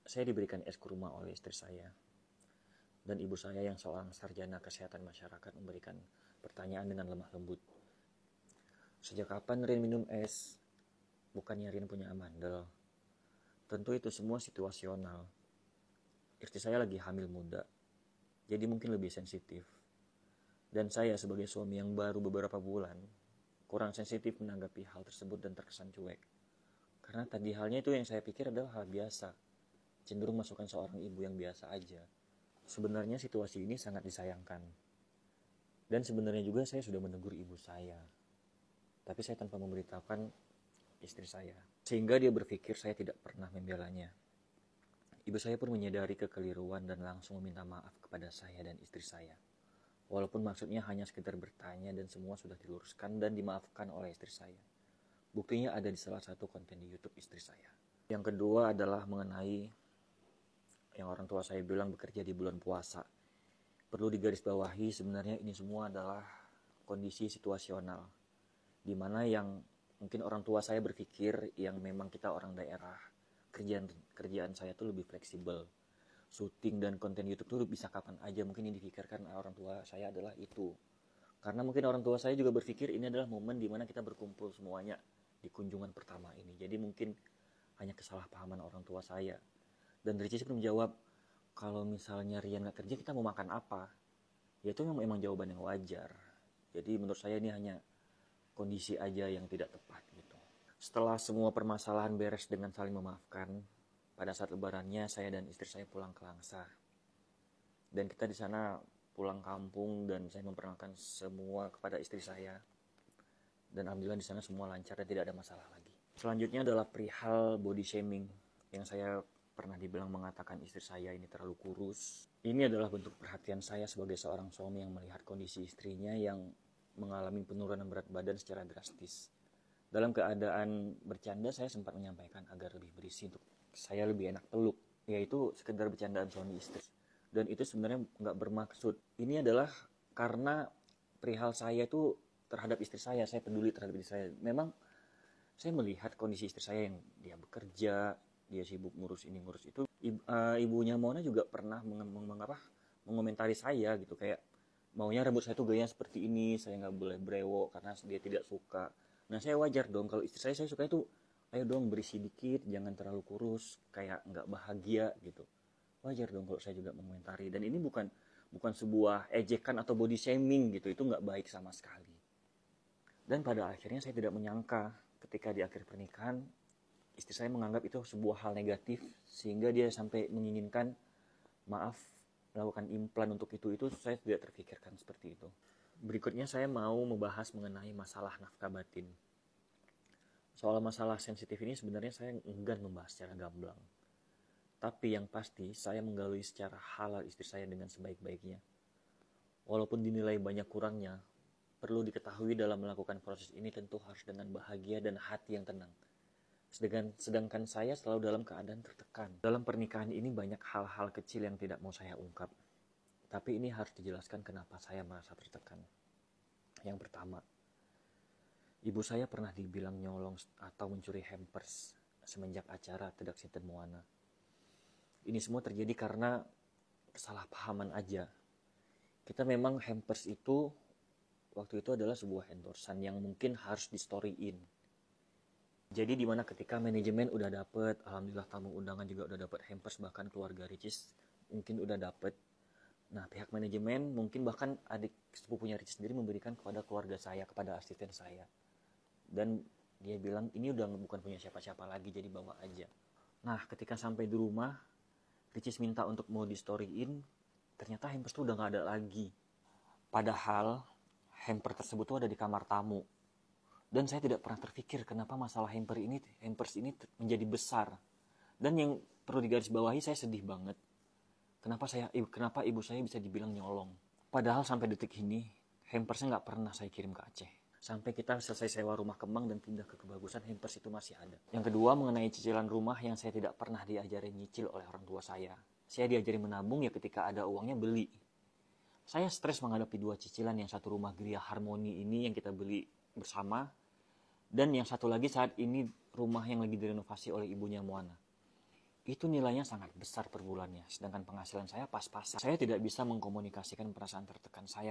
Saya diberikan es kurma oleh istri saya, dan ibu saya yang seorang sarjana kesehatan masyarakat memberikan pertanyaan dengan lemah lembut. Sejak kapan Rin minum es? Bukannya Rin punya amandel. Tentu itu semua situasional. Istri saya lagi hamil muda, jadi mungkin lebih sensitif. Dan saya sebagai suami yang baru beberapa bulan, kurang sensitif menanggapi hal tersebut dan terkesan cuek. Karena tadi halnya itu yang saya pikir adalah hal biasa, cenderung masukkan seorang ibu yang biasa aja. Sebenarnya situasi ini sangat disayangkan. Dan sebenarnya juga saya sudah menegur ibu saya. Tapi saya tanpa memberitahukan istri saya. Sehingga dia berpikir saya tidak pernah membelanya. Ibu saya pun menyadari kekeliruan dan langsung meminta maaf kepada saya dan istri saya. Walaupun maksudnya hanya sekedar bertanya dan semua sudah diluruskan dan dimaafkan oleh istri saya. Buktinya ada di salah satu konten di YouTube istri saya. Yang kedua adalah mengenai yang orang tua saya bilang bekerja di bulan puasa. Perlu digarisbawahi sebenarnya ini semua adalah kondisi situasional. Di mana yang mungkin orang tua saya berpikir yang memang kita orang daerah, kerjaan saya tuh lebih fleksibel. Syuting dan konten YouTube tuh bisa kapan aja, mungkin yang dipikirkan orang tua saya adalah itu. Karena mungkin orang tua saya juga berpikir ini adalah momen di mana kita berkumpul semuanya di kunjungan pertama ini. Jadi mungkin hanya kesalahpahaman orang tua saya. Dan Ricis pun menjawab, kalau misalnya Rian gak kerja kita mau makan apa? Ya itu memang jawaban yang wajar. Jadi menurut saya ini hanya kondisi aja yang tidak tepat gitu. Setelah semua permasalahan beres dengan saling memaafkan, pada saat lebarannya saya dan istri saya pulang ke Langsa. Dan kita di sana pulang kampung dan saya memperkenalkan semua kepada istri saya. Dan alhamdulillah di sana semua lancar dan tidak ada masalah lagi. Selanjutnya adalah perihal body shaming yang saya pernah dibilang mengatakan istri saya ini terlalu kurus. Ini adalah bentuk perhatian saya sebagai seorang suami yang melihat kondisi istrinya yang mengalami penurunan berat badan secara drastis. Dalam keadaan bercanda saya sempat menyampaikan agar lebih berisi untuk saya lebih enak peluk, yaitu sekedar bercandaan suami istri. Dan itu sebenarnya nggak bermaksud. Ini adalah karena perihal saya itu terhadap istri saya peduli terhadap istri saya. Memang saya melihat kondisi istri saya yang dia bekerja, dia sibuk ngurus ini ngurus itu. Ibunya Mona juga pernah mengomentari saya gitu, kayak maunya rambut saya tuh gayanya seperti ini, saya nggak boleh brewo karena dia tidak suka. Nah saya wajar dong kalau istri saya suka itu, ayo dong berisi dikit, jangan terlalu kurus, kayak nggak bahagia gitu. Wajar dong kalau saya juga mengomentari. Dan ini bukan sebuah ejekan atau body shaming gitu, itu nggak baik sama sekali. Dan pada akhirnya saya tidak menyangka ketika di akhir pernikahan istri saya menganggap itu sebuah hal negatif sehingga dia sampai menginginkan maaf melakukan implan untuk itu saya tidak terpikirkan seperti itu. Berikutnya saya mau membahas mengenai masalah nafkah batin. Soal masalah sensitif ini sebenarnya saya enggan membahas secara gamblang. Tapi yang pasti saya menggalui secara halal istri saya dengan sebaik-baiknya. Walaupun dinilai banyak kurangnya, perlu diketahui dalam melakukan proses ini tentu harus dengan bahagia dan hati yang tenang. Sedangkan saya selalu dalam keadaan tertekan. Dalam pernikahan ini banyak hal-hal kecil yang tidak mau saya ungkap. Tapi ini harus dijelaskan kenapa saya merasa tertekan. Yang pertama, ibu saya pernah dibilang nyolong atau mencuri hampers semenjak acara Tedak Sinten Moana. Ini semua terjadi karena kesalahpahaman aja. Kita memang hampers itu waktu itu adalah sebuah endorsan yang mungkin harus di-storyin. Jadi dimana ketika manajemen udah dapet, alhamdulillah tamu undangan juga udah dapet hampers, bahkan keluarga Ricis mungkin udah dapet. Nah pihak manajemen mungkin bahkan adik sepupunya Ricis sendiri memberikan kepada keluarga saya, kepada asisten saya. Dan dia bilang ini udah bukan punya siapa-siapa lagi, jadi bawa aja. Nah ketika sampai di rumah, Ricis minta untuk mau di-storyin, ternyata hampers itu udah gak ada lagi. Padahal hamper tersebut tuh ada di kamar tamu. Dan saya tidak pernah terpikir kenapa masalah hampers ini menjadi besar. Dan yang perlu digarisbawahi, saya sedih banget. Kenapa ibu saya bisa dibilang nyolong? Padahal sampai detik ini, hampersnya nggak pernah saya kirim ke Aceh. Sampai kita selesai sewa rumah Kemang dan pindah ke Kebagusan, hampers itu masih ada. Yang kedua, mengenai cicilan rumah yang saya tidak pernah diajarin nyicil oleh orang tua saya. Saya diajarin menabung ya ketika ada uangnya beli. Saya stres menghadapi dua cicilan, yang satu rumah Gria Harmoni ini yang kita beli bersama, dan yang satu lagi saat ini rumah yang lagi direnovasi oleh ibunya Moana. itu nilainya sangat besar per bulannya, sedangkan penghasilan saya pas-pasan. Saya tidak bisa mengkomunikasikan perasaan tertekan saya